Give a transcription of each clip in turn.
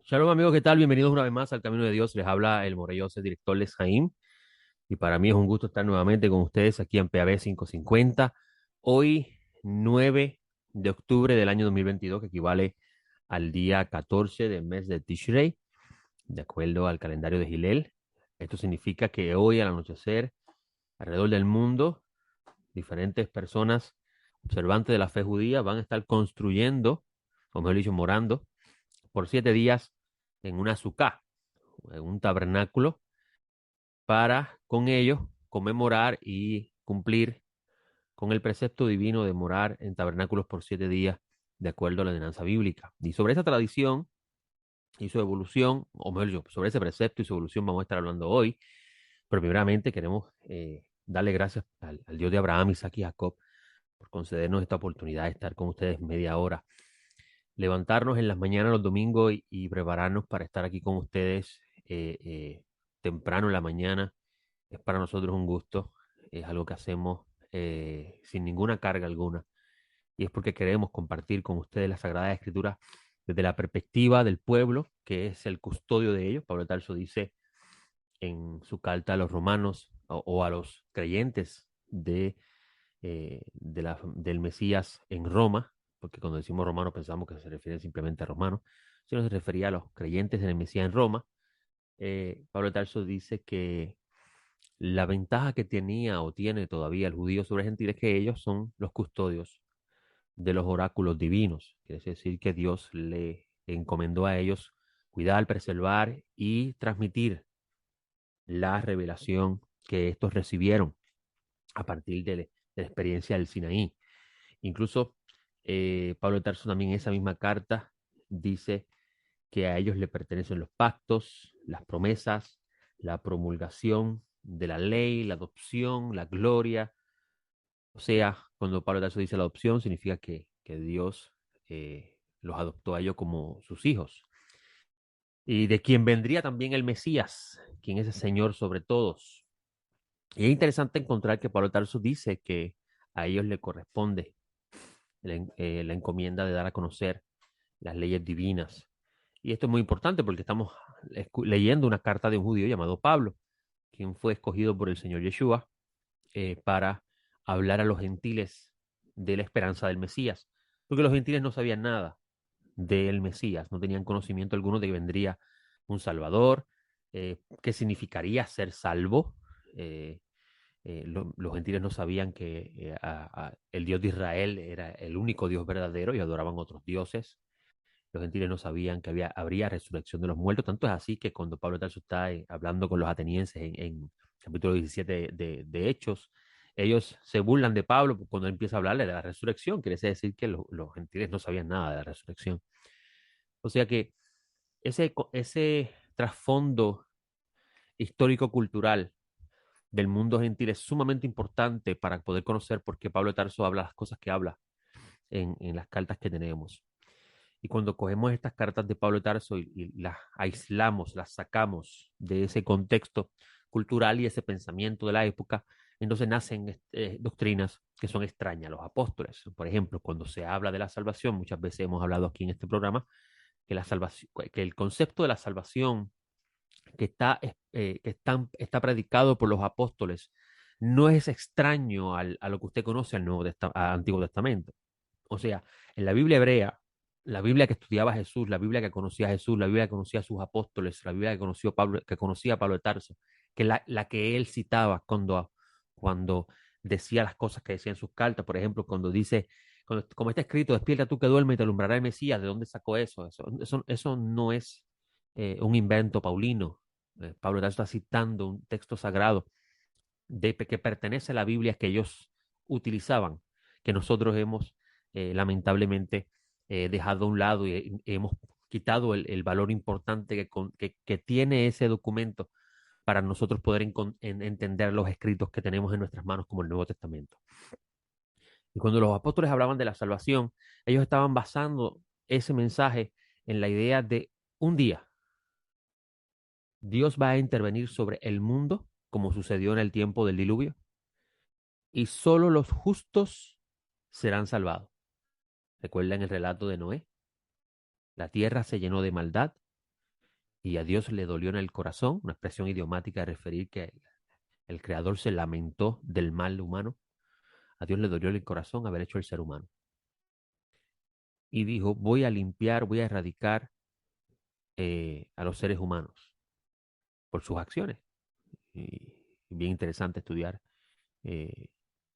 Shalom amigos, ¿qué tal? Bienvenidos una vez más al Camino de Dios. Les habla el Morelloso, director Les Jaim. Y para mí es un gusto estar nuevamente con ustedes aquí en PAB 550. Hoy, 9 de octubre del año 2022, que equivale al día 14 del mes de Tishrei, de acuerdo al calendario de Hillel. Esto significa que hoy al anochecer, alrededor del mundo, diferentes personas observantes de la fe judía van a estar construyendo, o mejor dicho, morando, por 7 días en una sukkah, en un tabernáculo, para con ellos conmemorar y cumplir con el precepto divino de morar en tabernáculos por 7 días, de acuerdo a la ordenanza bíblica. Y sobre esa tradición y su evolución, o mejor dicho, sobre ese precepto y su evolución vamos a estar hablando hoy, pero primeramente queremos darle gracias al Dios de Abraham, Isaac y Jacob por concedernos esta oportunidad de estar con ustedes media hora, levantarnos en las mañanas los domingos y prepararnos para estar aquí con ustedes temprano en la mañana. Es para nosotros un gusto, es algo que hacemos sin ninguna carga alguna, y es porque queremos compartir con ustedes la Sagrada Escritura desde la perspectiva del pueblo, que es el custodio de ellos. Pablo de Tarso dice en su carta a los romanos o a los creyentes del Mesías en Roma, porque cuando decimos romano pensamos que se refiere simplemente a romanos, sino se refería a los creyentes en el Mesías en Roma. Pablo de Tarso dice que la ventaja que tenía o tiene todavía el judío sobre el gentil es que ellos son los custodios de los oráculos divinos. Quiere decir que Dios le encomendó a ellos cuidar, preservar y transmitir la revelación que estos recibieron a partir de la experiencia del Sinaí. Incluso Pablo de Tarso también en esa misma carta dice que a ellos le pertenecen los pactos, las promesas, la promulgación de la ley, la adopción, la gloria. O sea, cuando Pablo de Tarso dice la adopción, significa que Dios los adoptó a ellos como sus hijos. Y de quien vendría también el Mesías, quien es el Señor sobre todos. Y es interesante encontrar que Pablo de Tarso dice que a ellos le corresponde la encomienda de dar a conocer las leyes divinas. Y esto es muy importante porque estamos leyendo una carta de un judío llamado Pablo, quien fue escogido por el Señor Yeshua para hablar a los gentiles de la esperanza del Mesías, porque los gentiles no sabían nada del Mesías, no tenían conocimiento alguno de que vendría un Salvador, qué significaría ser salvo. Los gentiles no sabían que el Dios de Israel era el único Dios verdadero y adoraban otros dioses. Los gentiles no sabían que habría resurrección de los muertos. Tanto es así que cuando Pablo de Tarso está hablando con los atenienses en capítulo 17 de Hechos, ellos se burlan de Pablo cuando él empieza a hablarle de la resurrección. Quiere decir que los gentiles no sabían nada de la resurrección. O sea que ese trasfondo histórico-cultural del mundo gentil es sumamente importante para poder conocer por qué Pablo de Tarso habla las cosas que habla en las cartas que tenemos. Y cuando cogemos estas cartas de Pablo de Tarso y las aislamos, las sacamos de ese contexto cultural y ese pensamiento de la época, entonces nacen doctrinas que son extrañas a los apóstoles. Por ejemplo, cuando se habla de la salvación, muchas veces hemos hablado aquí en este programa que la salvación, que el concepto de la salvación está predicado por los apóstoles no es extraño a lo que usted conoce al Antiguo Testamento. O sea, en la Biblia hebrea, la Biblia que estudiaba Jesús, la Biblia que conocía a Jesús, la Biblia que conocía a sus apóstoles, la Biblia que conocía a Pablo de Tarso, que la que él citaba cuando decía las cosas que decía en sus cartas, por ejemplo, cuando dice, como está escrito, despierta tú que duermes y te alumbrará el Mesías. ¿De dónde sacó eso? Eso no es un invento paulino. Pablo de Tarso está citando un texto sagrado que pertenece a la Biblia que ellos utilizaban, que nosotros hemos lamentablemente dejado a un lado y hemos quitado el valor importante que tiene ese documento para nosotros poder entender los escritos que tenemos en nuestras manos como el Nuevo Testamento. Y cuando los apóstoles hablaban de la salvación, ellos estaban basando ese mensaje en la idea de un día Dios va a intervenir sobre el mundo, como sucedió en el tiempo del diluvio, y solo los justos serán salvados. ¿Recuerdan el relato de Noé? La tierra se llenó de maldad y a Dios le dolió en el corazón, una expresión idiomática de referir que el Creador se lamentó del mal humano. A Dios le dolió en el corazón haber hecho el ser humano. Y dijo, voy a limpiar, voy a erradicar a los seres humanos por sus acciones. Y bien interesante estudiar eh,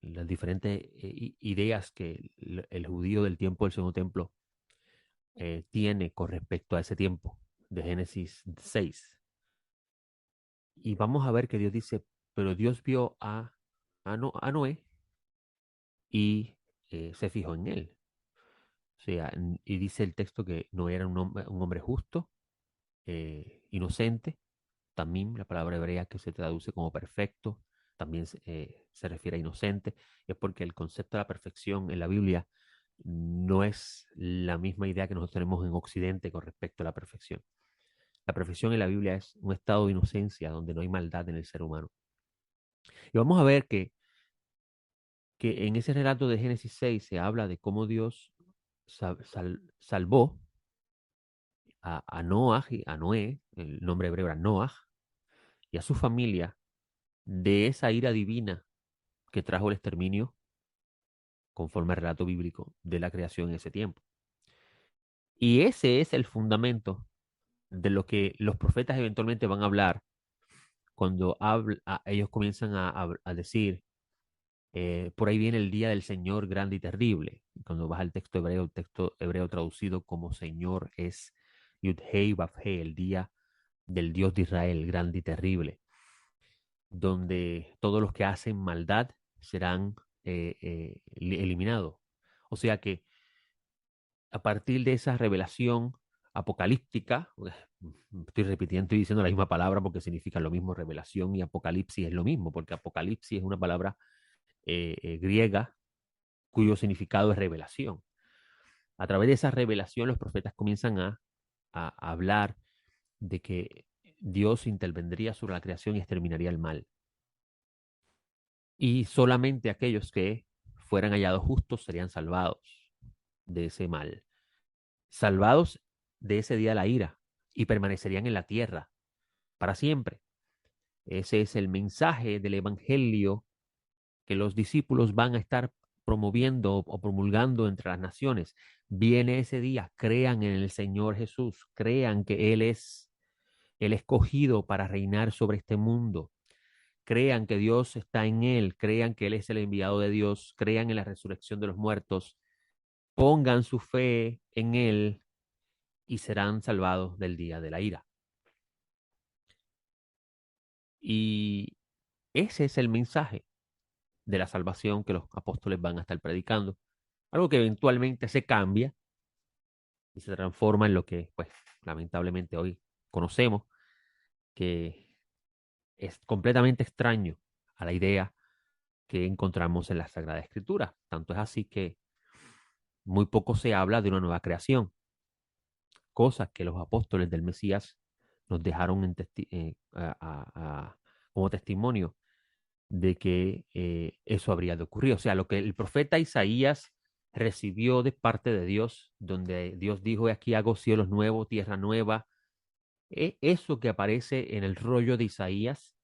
las diferentes ideas que el judío del tiempo del Segundo Templo tiene con respecto a ese tiempo de Génesis 6. Y vamos a ver que Dios dice, pero Dios vio a Noé y se fijó en él. O sea, y dice el texto que Noé era un hombre justo, inocente. También la palabra hebrea que se traduce como perfecto, también se refiere a inocente. Es porque el concepto de la perfección en la Biblia no es la misma idea que nosotros tenemos en Occidente con respecto a la perfección. La perfección en la Biblia es un estado de inocencia donde no hay maldad en el ser humano. Y vamos a ver que en ese relato de Génesis 6 se habla de cómo Dios salvó a Noah y a Noé, el nombre hebreo era Noah, y a su familia de esa ira divina que trajo el exterminio, conforme al relato bíblico, de la creación en ese tiempo. Y ese es el fundamento de lo que los profetas eventualmente van a hablar cuando ellos comienzan a decir, por ahí viene el día del Señor grande y terrible. Cuando vas al texto hebreo traducido como Señor es Yud-Hei Vav-Hei, el día del Dios de Israel, grande y terrible, donde todos los que hacen maldad serán eliminados. O sea que a partir de esa revelación apocalíptica, estoy repitiendo, estoy diciendo la misma palabra porque significa lo mismo, revelación y apocalipsis es lo mismo, porque apocalipsis es una palabra griega cuyo significado es revelación. A través de esa revelación los profetas comienzan a hablar de que Dios intervendría sobre la creación y exterminaría el mal. Y solamente aquellos que fueran hallados justos serían salvados de ese mal, salvados de ese día de la ira y permanecerían en la tierra para siempre. Ese es el mensaje del Evangelio que los discípulos van a estar promoviendo o promulgando entre las naciones. Viene ese día, crean en el Señor Jesús, crean que Él es el escogido para reinar sobre este mundo. Crean que Dios está en Él, crean que Él es el enviado de Dios, crean en la resurrección de los muertos, pongan su fe en Él y serán salvados del día de la ira. Y ese es el mensaje de la salvación que los apóstoles van a estar predicando. Algo que eventualmente se cambia y se transforma en lo que, pues, lamentablemente hoy conocemos, que es completamente extraño a la idea que encontramos en la Sagrada Escritura. Tanto es así que muy poco se habla de una nueva creación, cosas que los apóstoles del Mesías nos dejaron como testimonio de que eso habría de ocurrir. O sea, lo que el profeta Isaías recibió de parte de Dios, donde Dios dijo, aquí hago cielos nuevos, tierra nueva, eso que aparece en el rollo de Isaías,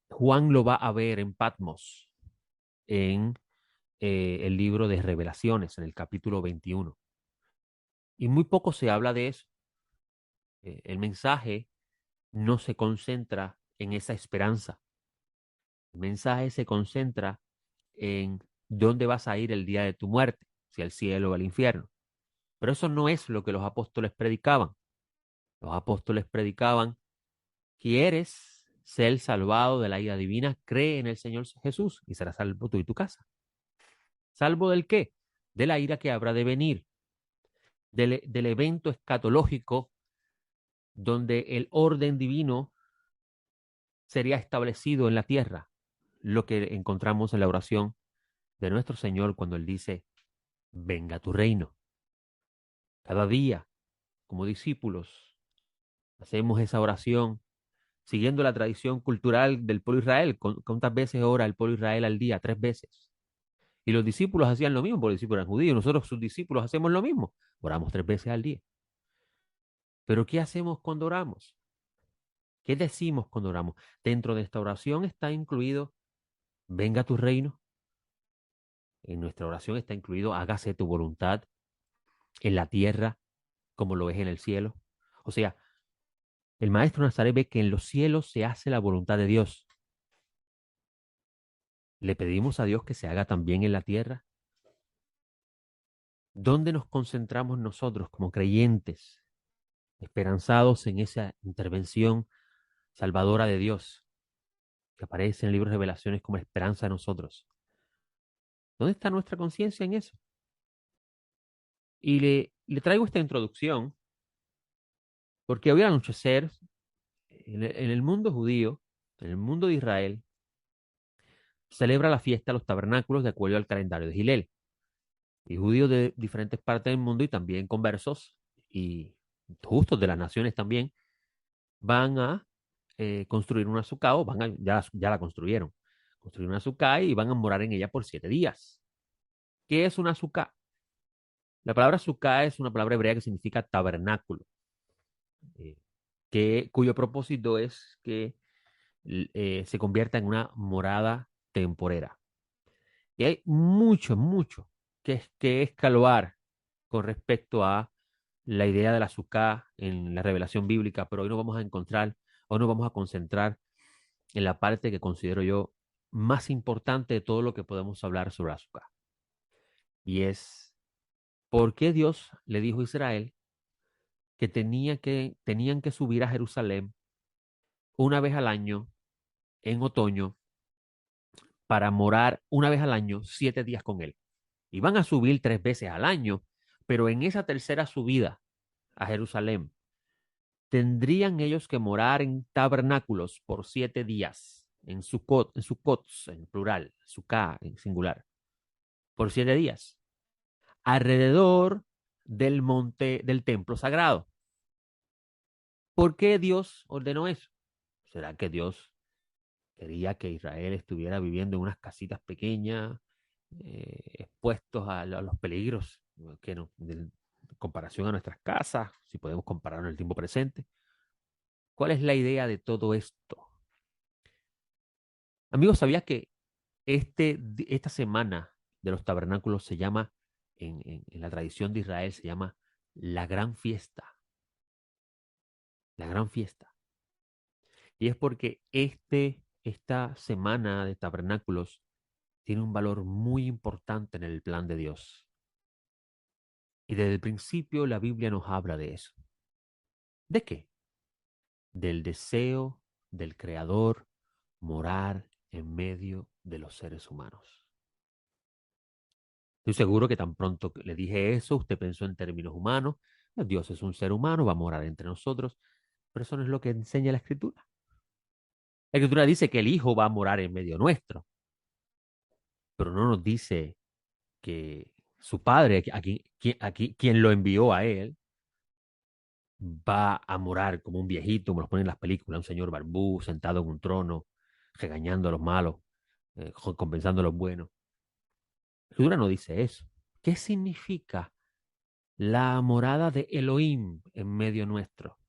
Juan lo va a ver en Patmos, en el libro de Revelaciones, en el capítulo 21. Y muy poco se habla de eso. El mensaje no se concentra en esa esperanza. El mensaje se concentra en dónde vas a ir el día de tu muerte, si al cielo o al infierno. Pero eso no es lo que los apóstoles predicaban. Los apóstoles predicaban, ¿quieres ser salvado de la ira divina? Cree en el Señor Jesús y serás salvo tú y tu casa. ¿Salvo del qué? De la ira que habrá de venir, del evento escatológico donde el orden divino sería establecido en la tierra, lo que encontramos en la oración de nuestro Señor cuando Él dice, venga tu reino. Cada día, como discípulos, hacemos esa oración siguiendo la tradición cultural del pueblo de Israel. ¿Cuántas veces ora el pueblo de Israel al día? 3 veces. Y los discípulos hacían lo mismo, porque los discípulos eran judíos. Nosotros, sus discípulos, hacemos lo mismo. Oramos 3 veces al día. Pero ¿qué hacemos cuando oramos? ¿Qué decimos cuando oramos? Dentro de esta oración está incluido, venga tu reino. En nuestra oración está incluido, hágase tu voluntad en la tierra como lo es en el cielo. O sea, el maestro Nazaret ve que en los cielos se hace la voluntad de Dios. Le pedimos a Dios que se haga también en la tierra. ¿Dónde nos concentramos nosotros como creyentes, esperanzados en esa intervención salvadora de Dios que aparece en el libro de Revelaciones como esperanza de nosotros? ¿Dónde está nuestra conciencia en eso? Y le traigo esta introducción porque hoy al anochecer, en el mundo judío, en el mundo de Israel, celebra la fiesta de los tabernáculos de acuerdo al calendario de Gilel. Y judíos de diferentes partes del mundo y también conversos y justos de las naciones también van a construir una sucá o ya la construyeron. Construir una sucá y van a morar en ella por 7 días. ¿Qué es una sucá? La palabra sucá es una palabra hebrea que significa tabernáculo, eh, cuyo propósito es que se convierta en una morada temporera. Y hay mucho que escaloar con respecto a la idea de la sucá en la revelación bíblica, pero hoy nos vamos a concentrar en la parte que considero yo más importante de todo lo que podemos hablar sobre la sucá. Y es por qué Dios le dijo a Israel que tenían que subir a Jerusalén una vez al año en otoño para morar una vez al año 7 días con él. Y van a subir 3 veces al año, pero en esa tercera subida a Jerusalén tendrían ellos que morar en tabernáculos por 7 días, en sucots, en plural, suká, en singular, por 7 días, alrededor del monte del templo sagrado. ¿Por qué Dios ordenó eso? ¿Será que Dios quería que Israel estuviera viviendo en unas casitas pequeñas, expuestos a los peligros que no, en comparación a nuestras casas, si podemos compararlo en el tiempo presente? ¿Cuál es la idea de todo esto? Amigos, ¿sabías que esta semana de los tabernáculos se llama, en la tradición de Israel, se llama la gran fiesta? La gran fiesta. Y es porque esta semana de tabernáculos tiene un valor muy importante en el plan de Dios. Y desde el principio la Biblia nos habla de eso. ¿De qué? Del deseo del Creador morar en medio de los seres humanos. Estoy seguro que tan pronto que le dije eso, usted pensó en términos humanos. Dios es un ser humano, va a morar entre nosotros, pero eso no es lo que enseña la Escritura. La Escritura dice que el Hijo va a morar en medio nuestro, pero no nos dice que su Padre, quien lo envió a él, va a morar como un viejito, como los ponen en las películas, un señor barbú sentado en un trono, regañando a los malos, compensando a los buenos. La Escritura no dice eso. ¿Qué significa la morada de Elohim en medio nuestro?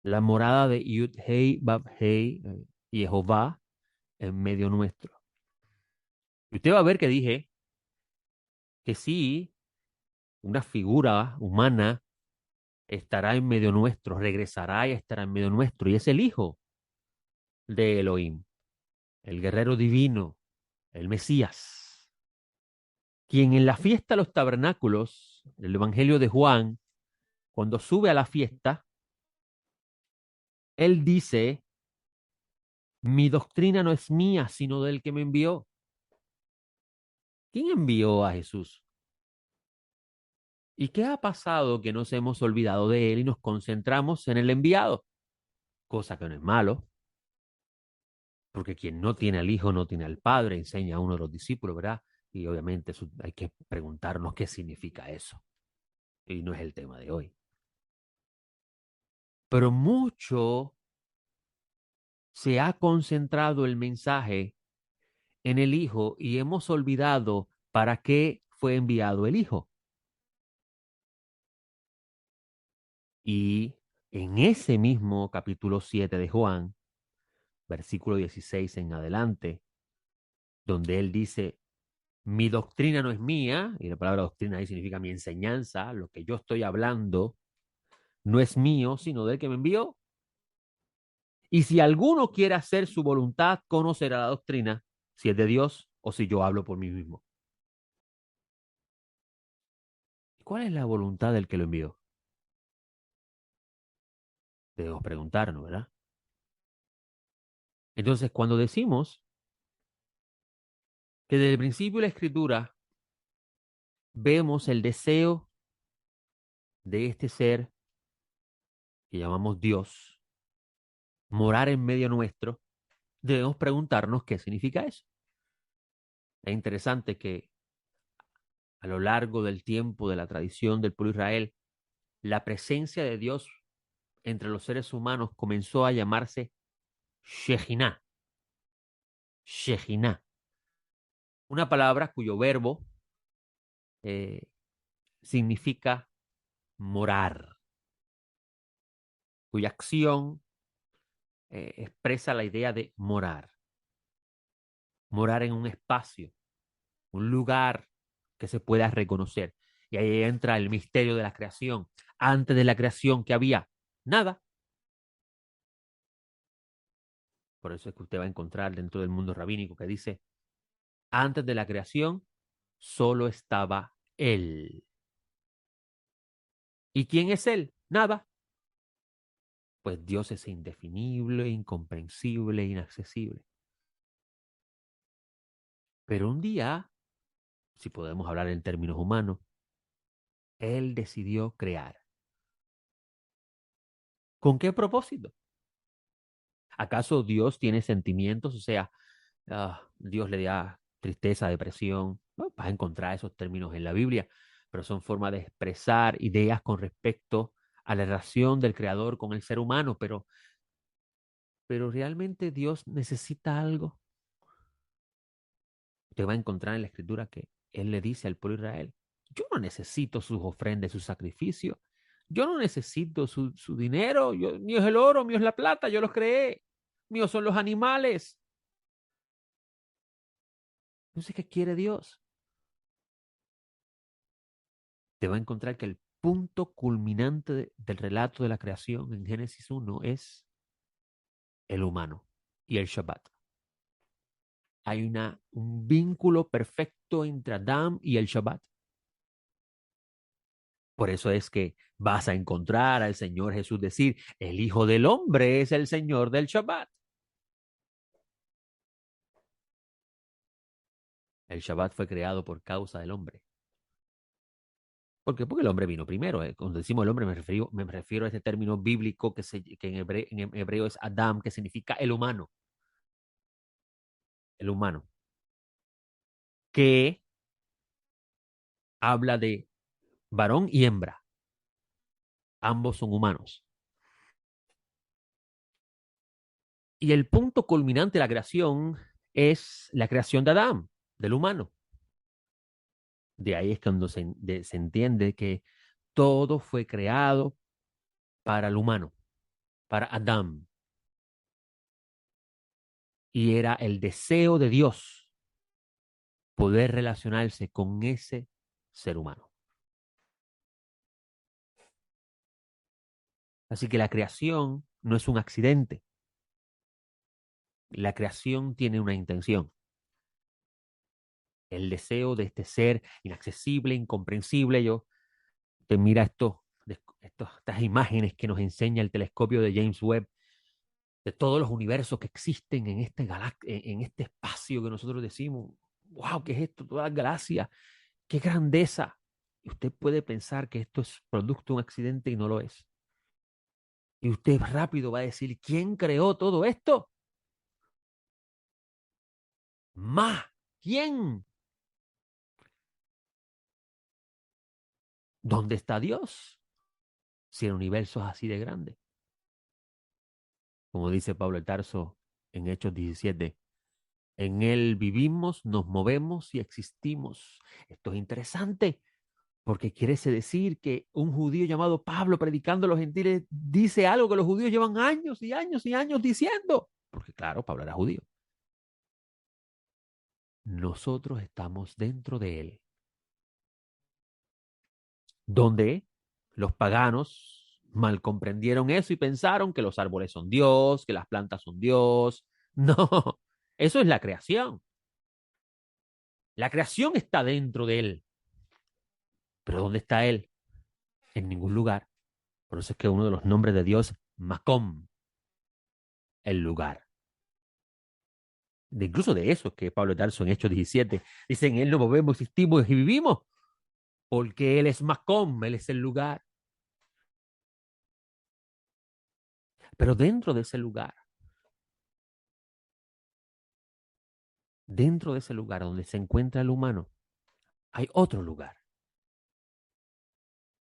La morada de Yud-Hei, Bab-Hei, Jehová en medio nuestro. Y usted va a ver que dije que sí, una figura humana estará en medio nuestro, regresará y estará en medio nuestro. Y es el Hijo de Elohim, el guerrero divino, el Mesías, quien en la fiesta de los tabernáculos, el Evangelio de Juan, cuando sube a la fiesta, él dice, mi doctrina no es mía, sino del que me envió. ¿Quién envió a Jesús? ¿Y qué ha pasado que nos hemos olvidado de él y nos concentramos en el enviado? Cosa que no es malo, porque quien no tiene al Hijo no tiene al Padre, enseña a uno de los discípulos, ¿verdad? Y obviamente hay que preguntarnos qué significa eso. Y no es el tema de hoy. Pero mucho se ha concentrado el mensaje en el Hijo y hemos olvidado para qué fue enviado el Hijo. Y En ese mismo capítulo 7 de Juan, versículo 16 en adelante, donde él dice, mi doctrina no es mía, y la palabra doctrina ahí significa mi enseñanza, lo que yo estoy hablando no es mío, sino del que me envió. Y si alguno quiere hacer su voluntad, conocerá la doctrina, si es de Dios o si yo hablo por mí mismo. ¿Cuál es la voluntad del que lo envió? Debemos preguntarnos, ¿verdad? Entonces, cuando decimos que desde el principio de la Escritura vemos el deseo de este ser que llamamos Dios morar en medio nuestro, debemos preguntarnos qué significa eso. Es interesante que a lo largo del tiempo de la tradición del pueblo de Israel, la presencia de Dios entre los seres humanos comenzó a llamarse Shejinah. Shejinah. Una palabra cuyo verbo eh, significa morar, cuya acción expresa la idea de morar. Morar en un espacio, un lugar que se pueda reconocer. Y ahí entra el misterio de la creación. Antes de la creación, ¿qué había? Nada. Por eso es que usted va a encontrar dentro del mundo rabínico que dice, antes de la creación solo estaba Él. ¿Y quién es Él? Nada. Pues Dios es indefinible, incomprensible, inaccesible. Pero un día, si podemos hablar en términos humanos, Él decidió crear. ¿Con qué propósito? ¿Acaso Dios tiene sentimientos? O sea, Dios le da tristeza, depresión. ¿No? Vas a encontrar esos términos en la Biblia, pero son formas de expresar ideas con respecto a la relación del creador con el ser humano. Pero realmente Dios necesita algo. Usted va a encontrar en la escritura que Él le dice al pueblo de Israel, yo no necesito sus ofrendas, sus sacrificios. Yo no necesito su dinero. Mío es el oro, mío es la plata, yo los creé. Míos son los animales. Entonces, ¿qué quiere Dios? Te va a encontrar que el punto culminante del relato de la creación en Génesis 1 es el humano y el Shabbat. Hay un vínculo perfecto entre Adán y el Shabbat. Por eso es que vas a encontrar al Señor Jesús decir, el Hijo del Hombre es el Señor del Shabbat. El Shabbat fue creado por causa del hombre. ¿Por qué? Porque el hombre vino primero. Cuando decimos el hombre me refiero a este término bíblico que en hebreo es Adam, que significa el humano. El humano. Que habla de varón y hembra. Ambos son humanos. Y el punto culminante de la creación es la creación de Adán, del humano. De ahí es cuando se entiende que todo fue creado para el humano, para Adán. Y era el deseo de Dios poder relacionarse con ese ser humano. Así que la creación no es un accidente. La creación tiene una intención. El deseo de este ser inaccesible, incomprensible. Te mira estas imágenes que nos enseña el telescopio de James Webb, de todos los universos que existen en este espacio que nosotros decimos, wow, ¿qué es esto? Toda la galaxia, qué grandeza. Y usted puede pensar que esto es producto de un accidente y no lo es. Y usted rápido va a decir, ¿quién creó todo esto? Más, ¿quién? ¿Dónde está Dios? Si el universo es así de grande. Como dice Pablo de Tarso en Hechos 17, en él vivimos, nos movemos y existimos. Esto es interesante Porque quiere decir que un judío llamado Pablo predicando a los gentiles dice algo que los judíos llevan años y años y años diciendo. Porque claro, Pablo era judío. Nosotros estamos dentro de él, donde los paganos mal comprendieron eso y pensaron que los árboles son Dios, que las plantas son Dios. No, eso es la creación. La creación está dentro de él. Pero ¿dónde está él? En ningún lugar. Por eso es que uno de los nombres de Dios, Macom, el lugar. Incluso de eso es que Pablo de Tarso en Hechos 17 dice: en él nos movemos, existimos y vivimos, porque él es Macom, él es el lugar. Pero dentro de ese lugar donde se encuentra el humano, hay otro lugar.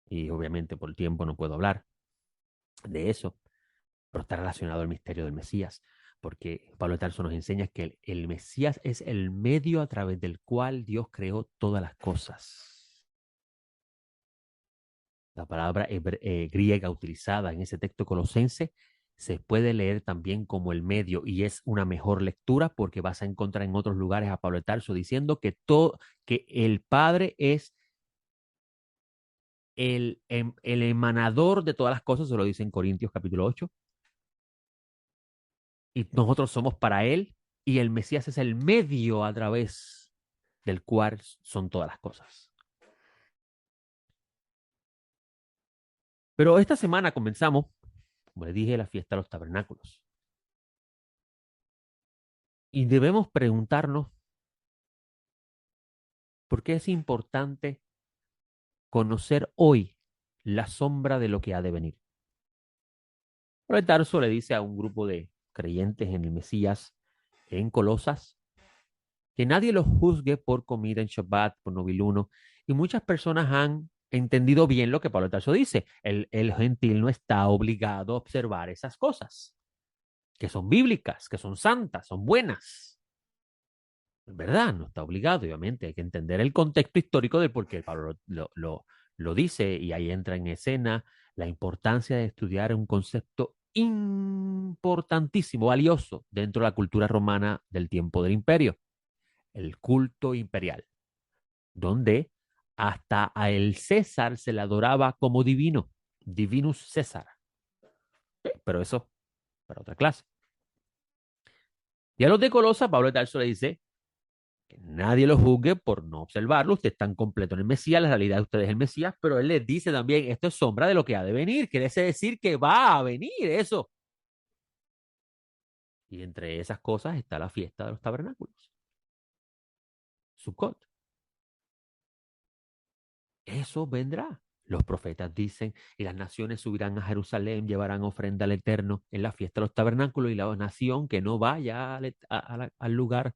Y obviamente por tiempo no puedo hablar de eso, pero está relacionado al misterio del Mesías, porque Pablo de Tarso nos enseña que el Mesías es el medio a través del cual Dios creó todas las cosas. La palabra griega utilizada en ese texto colosense se puede leer también como el medio y es una mejor lectura porque vas a encontrar en otros lugares a Pablo de Tarso diciendo que el Padre es el emanador de todas las cosas, se lo dice en Corintios capítulo 8, y nosotros somos para Él, y el Mesías es el medio a través del cual son todas las cosas. Pero esta semana comenzamos, como les dije, la fiesta de los tabernáculos. Y debemos preguntarnos por qué es importante conocer hoy la sombra de lo que ha de venir. Pero el Tarso le dice a un grupo de creyentes en el Mesías en Colosas que nadie los juzgue por comida en Shabbat, por noviluno. Y muchas personas han entendido bien lo que Pablo de Tarso dice. El gentil no está obligado a observar esas cosas, que son bíblicas, que son santas, son buenas. Es verdad, no está obligado, obviamente. Hay que entender el contexto histórico del por qué Pablo lo dice y ahí entra en escena la importancia de estudiar un concepto importantísimo, valioso dentro de la cultura romana del tiempo del imperio, el culto imperial, donde hasta a el César se le adoraba como divino, divinus César. Pero eso para otra clase. Y a los de Colosa, Pablo de Tarso le dice que nadie los juzgue por no observarlo. Ustedes están completos en el Mesías, la realidad de ustedes es el Mesías, pero él les dice también, esto es sombra de lo que ha de venir. Quiere decir que va a venir eso. Y entre esas cosas está la fiesta de los tabernáculos, Sukkot. Eso vendrá. Los profetas dicen, y las naciones subirán a Jerusalén, llevarán ofrenda al Eterno en la fiesta de los tabernáculos, y la nación que no vaya al lugar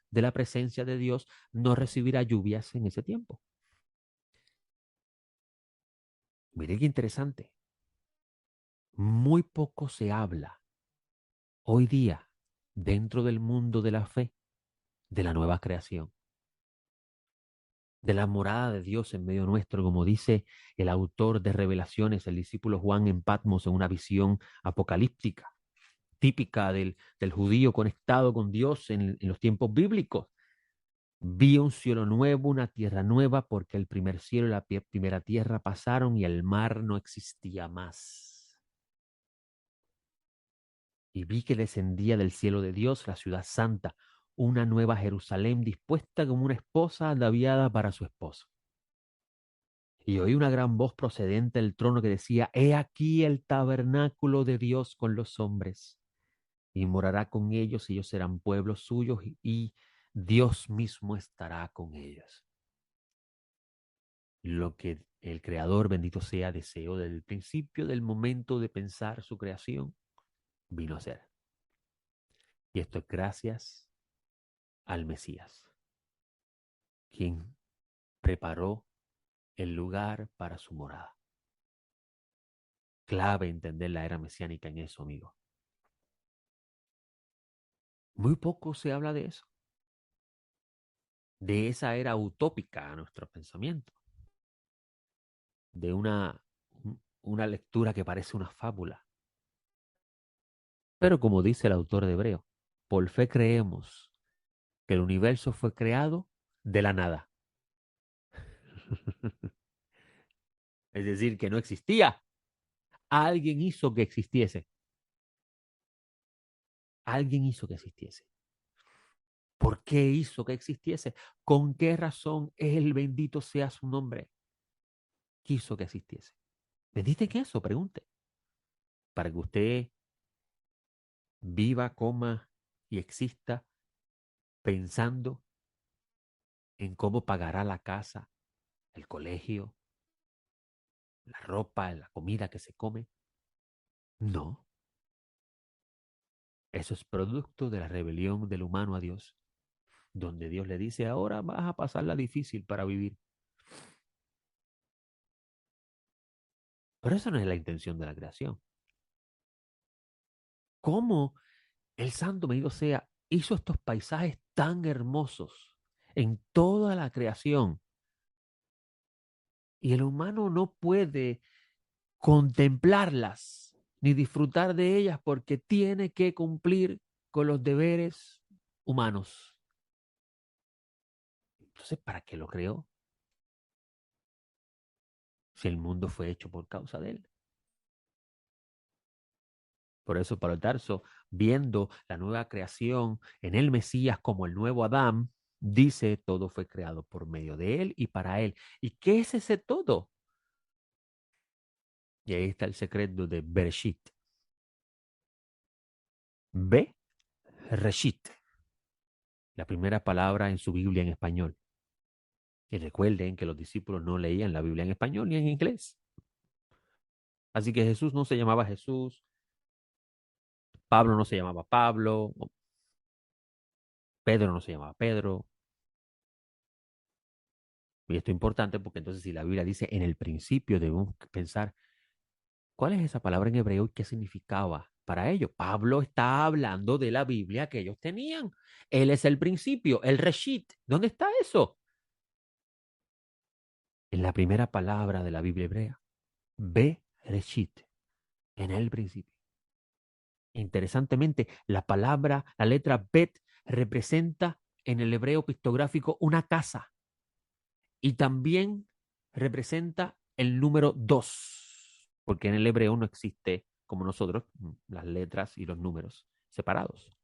de la presencia de Dios no recibirá lluvias en ese tiempo. Mire qué interesante. Muy poco se habla hoy día dentro del mundo de la fe de la nueva creación, de la morada de Dios en medio nuestro, como dice el autor de Revelaciones, el discípulo Juan en Patmos, en una visión apocalíptica, típica del judío conectado con Dios en los tiempos bíblicos. Vi un cielo nuevo, una tierra nueva, porque el primer cielo y la primera tierra pasaron y el mar no existía más. Y vi que descendía del cielo de Dios la ciudad santa, una nueva Jerusalén dispuesta como una esposa ataviada para su esposo. Y oí una gran voz procedente del trono que decía: He aquí el tabernáculo de Dios con los hombres, y morará con ellos, y ellos serán pueblos suyos, y Dios mismo estará con ellos. Lo que el Creador, bendito sea, deseó desde el principio del momento de pensar su creación, vino a ser. Y esto es gracias al Mesías, quien preparó el lugar para su morada. Clave entender la era mesiánica en eso, amigo. Muy poco se habla de eso, de esa era utópica a nuestro pensamiento. de una lectura que parece una fábula. Pero como dice el autor de Hebreo, por fe creemos que el universo fue creado de la nada. Es decir, que no existía. Alguien hizo que existiese. Alguien hizo que existiese. ¿Por qué hizo que existiese? ¿Con qué razón Él, bendito sea su nombre, quiso que existiese? ¿Medite en eso? Pregunte. Para que usted viva, coma y exista pensando en cómo pagará la casa, el colegio, la ropa, la comida que se come. No, eso es producto de la rebelión del humano a Dios, donde Dios le dice, ahora vas a pasarla difícil para vivir. Pero esa no es la intención de la creación. ¿Cómo el santo bendito sea hizo estos paisajes tan hermosos en toda la creación? Y el humano no puede contemplarlas ni disfrutar de ellas porque tiene que cumplir con los deberes humanos. Entonces, ¿para qué lo creó? Si el mundo fue hecho por causa de él. Por eso Pablo de Tarso, viendo la nueva creación en el Mesías como el nuevo Adán, dice, todo fue creado por medio de él y para él. ¿Y qué es ese todo? Y ahí está el secreto de Bereshit. Reshit, la primera palabra en su Biblia en español. Y recuerden que los discípulos no leían la Biblia en español ni en inglés. Así que Jesús no se llamaba Jesús, Pablo no se llamaba Pablo, Pedro no se llamaba Pedro. Y esto es importante porque entonces si la Biblia dice en el principio, debemos pensar, ¿cuál es esa palabra en hebreo y qué significaba para ellos? Pablo está hablando de la Biblia que ellos tenían. Él es el principio, el Reshit. ¿Dónde está eso? En la primera palabra de la Biblia hebrea. Bereshit, en el principio. Interesantemente, la letra Bet, representa en el hebreo pictográfico una casa y también representa el número 2, porque en el hebreo no existe, como nosotros, las letras y los números separados.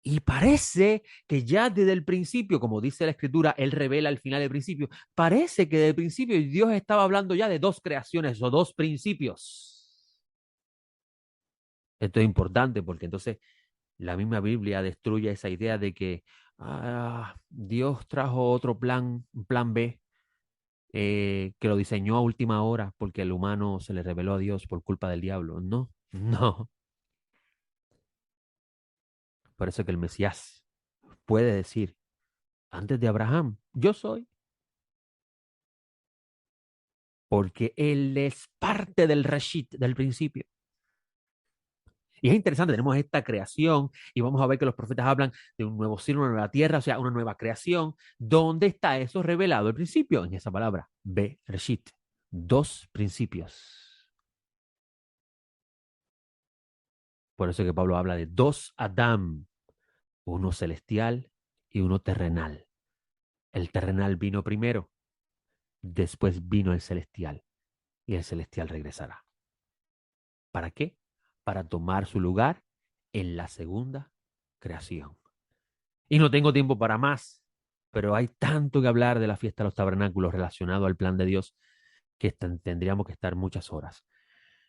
Y parece que ya desde el principio, como dice la escritura, él revela al final del principio, parece que desde el principio Dios estaba hablando ya de dos creaciones o dos principios. Esto es importante porque entonces la misma Biblia destruye esa idea de que Dios trajo otro plan, un plan B, que lo diseñó a última hora porque el humano se le reveló a Dios por culpa del diablo. No, no. Por eso que el Mesías puede decir, antes de Abraham, yo soy, porque él es parte del Reshit, del principio. Y es interesante, tenemos esta creación y vamos a ver que los profetas hablan de un nuevo cielo, una nueva tierra, o sea, una nueva creación. ¿Dónde está eso revelado al principio? En esa palabra, Bereshit. Dos principios. Por eso que Pablo habla de dos Adán, uno celestial y uno terrenal. El terrenal vino primero, después vino el celestial y el celestial regresará. ¿Para qué? Para tomar su lugar en la segunda creación. Y no tengo tiempo para más, pero hay tanto que hablar de la fiesta de los tabernáculos relacionado al plan de Dios que tendríamos que estar muchas horas.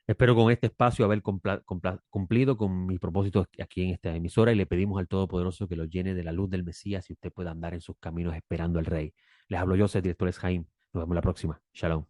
Espero con este espacio haber cumplido con mis propósitos aquí en esta emisora y le pedimos al Todopoderoso que lo llene de la luz del Mesías y usted pueda andar en sus caminos esperando al Rey. Les hablo yo, soy director Jaime. Nos vemos la próxima. Shalom.